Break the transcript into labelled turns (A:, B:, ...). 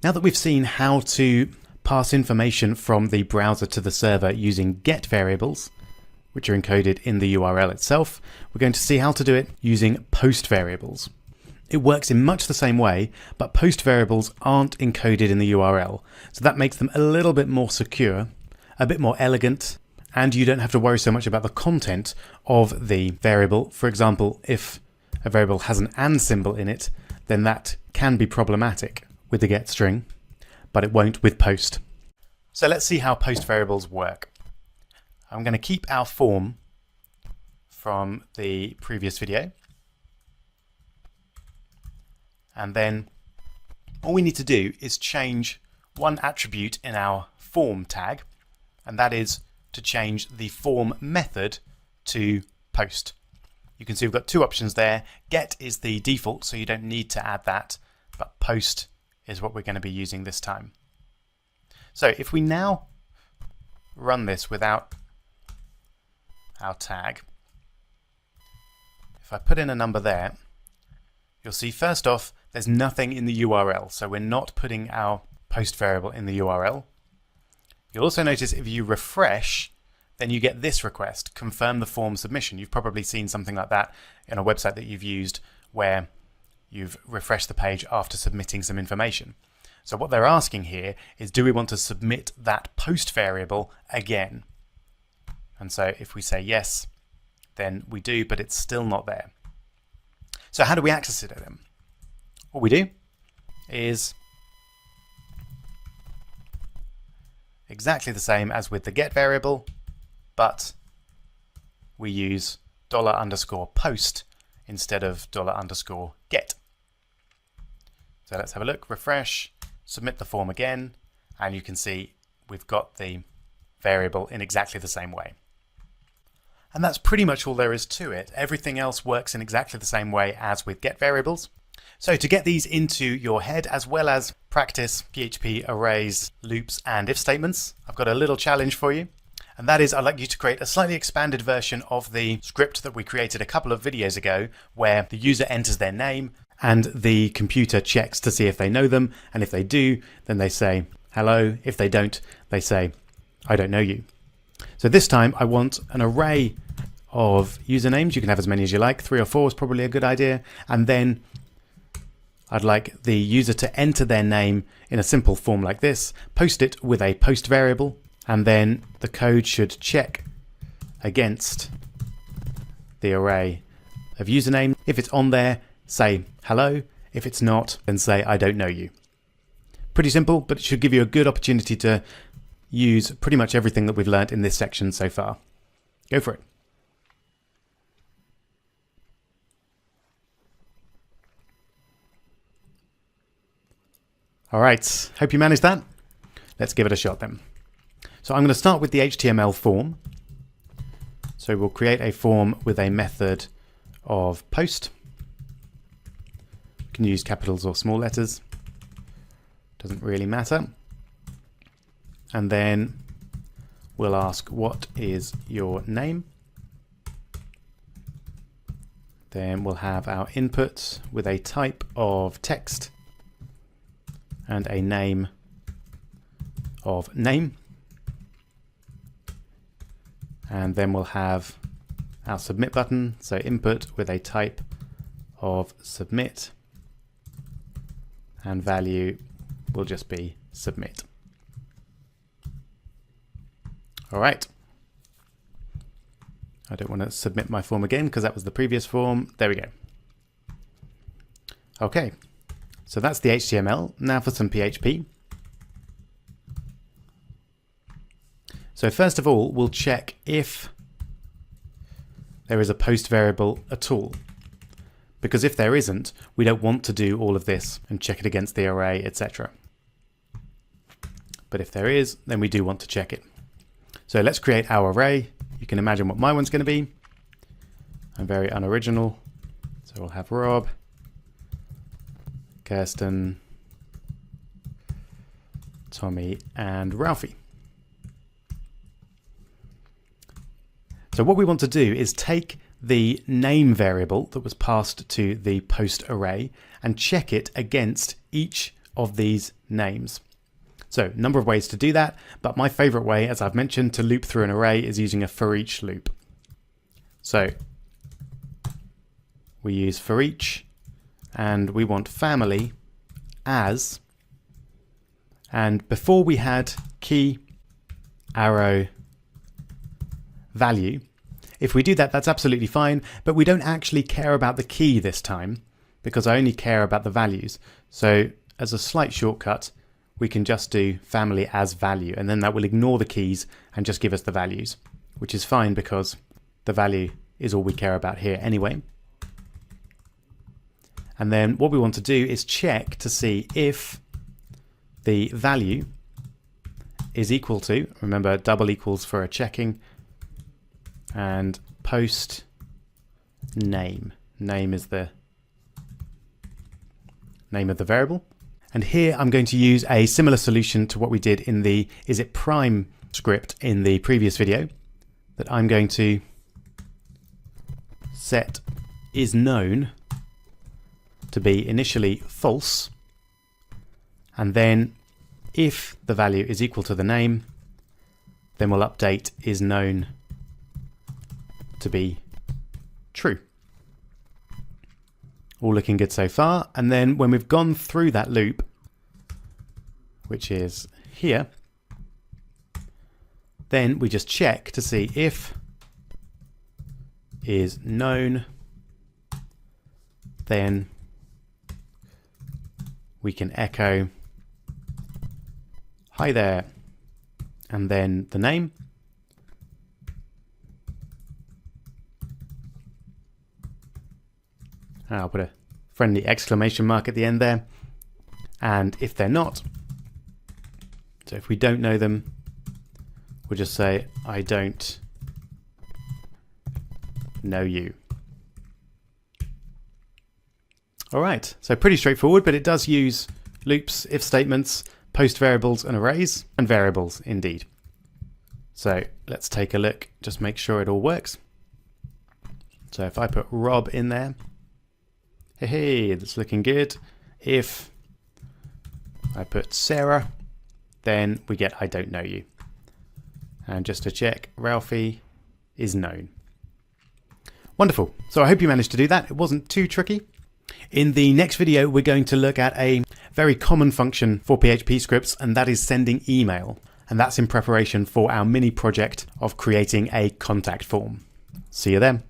A: Now that we've seen how to pass information from the browser to the server using get variables, which are encoded in the URL itself, we're going to see how to do it using post variables. It works in much the same way, but post variables aren't encoded in the URL, so that makes them a little bit more secure, a bit more elegant, and you don't have to worry so much about the content of the variable. For example, if a variable has an and symbol in it, then that can be problematic with the get string, but it won't with post. So let's see how post variables work. I'm going to keep our form from the previous video. And then all we need to do is change one attribute in our form tag, and that is to change the form method to post. You can see we've got two options there. Get is the default, so you don't need to add that, but post is what we're going to be using this time. So if we now run this without our tag, if I put in a number there, you'll see first off there's nothing in the URL, so we're not putting our post variable in the URL. You'll also notice if you refresh, then you get this request, confirm the form submission. You've probably seen something like that in a website that you've used where you've refreshed the page after submitting some information. So what they're asking here is, do we want to submit that post variable again? And so if we say yes, then we do, but it's still not there. So how do we access it then? What we do is exactly the same as with the get variable, but we use $_post instead of $_get. So let's have a look, refresh, submit the form again, and you can see we've got the variable in exactly the same way. And that's pretty much all there is to it. Everything else works in exactly the same way as with get variables. So to get these into your head, as well as practice PHP arrays, loops, and if statements, I've got a little challenge for you. And that is, I'd like you to create a slightly expanded version of the script that we created a couple of videos ago, where the user enters their name and the computer checks to see if they know them. And if they do, then they say hello. If they don't, they say, I don't know you. So this time I want an array of usernames. You can have as many as you like. 3 or 4 is probably a good idea. And then I'd like the user to enter their name in a simple form like this, post it with a post variable, and then the code should check against the array of username. If it's on there, say hello. If it's not, then say I don't know you. Pretty simple, but it should give you a good opportunity to use pretty much everything that we've learned in this section so far. Go for it. All right, hope you managed that. Let's give it a shot then. So I'm going to start with the HTML form. So we'll create a form with a method of post. You can use capitals or small letters. Doesn't really matter. And then we'll ask, what is your name? Then we'll have our input with a type of text and a name of name. And then we'll have our submit button. So input with a type of submit, and value will just be submit. All right. I don't want to submit my form again because that was the previous form. There we go. Okay. So that's the HTML. Now for some PHP. So first of all, we'll check if there is a post variable at all. Because if there isn't, we don't want to do all of this and check it against the array, etc. But if there is, then we do want to check it. So let's create our array. You can imagine what my one's going to be. I'm very unoriginal. So we'll have Rob, Kirsten, Tommy, and Ralphie. So what we want to do is take the name variable that was passed to the post array and check it against each of these names. So, number of ways to do that, but my favorite way, as I've mentioned, to loop through an array is using a for each loop. So, we use for each, and we want family as, and before we had key, arrow, value. If we do that, that's absolutely fine, but we don't actually care about the key this time because I only care about the values. So as a slight shortcut, we can just do family as value, and then that will ignore the keys and just give us the values, which is fine because the value is all we care about here anyway. And then what we want to do is check to see if the value is equal to, remember double equals for a checking, and post name. Name is the name of the variable. And here I'm going to use a similar solution to what we did in the isItPrime script in the previous video, that I'm going to set isKnown to be initially false, and then if the value is equal to the name, then we'll update isKnown to be true. All looking good so far. And then when we've gone through that loop, which is here, then we just check to see if isKnown, then we can echo hi there, and then the name. I'll put a friendly exclamation mark at the end there. And if they're not, so if we don't know them, we'll just say, I don't know you. All right, so pretty straightforward, but it does use loops, if statements, post variables and arrays, and variables indeed. So let's take a look, just make sure it all works. So if I put Rob in there, hey, that's looking good. If I put Sarah, then we get I don't know you. And just to check, Ralphie is known. Wonderful. So I hope you managed to do that. It wasn't too tricky. In the next video, we're going to look at a very common function for PHP scripts, and that is sending email. And that's in preparation for our mini project of creating a contact form. See you then.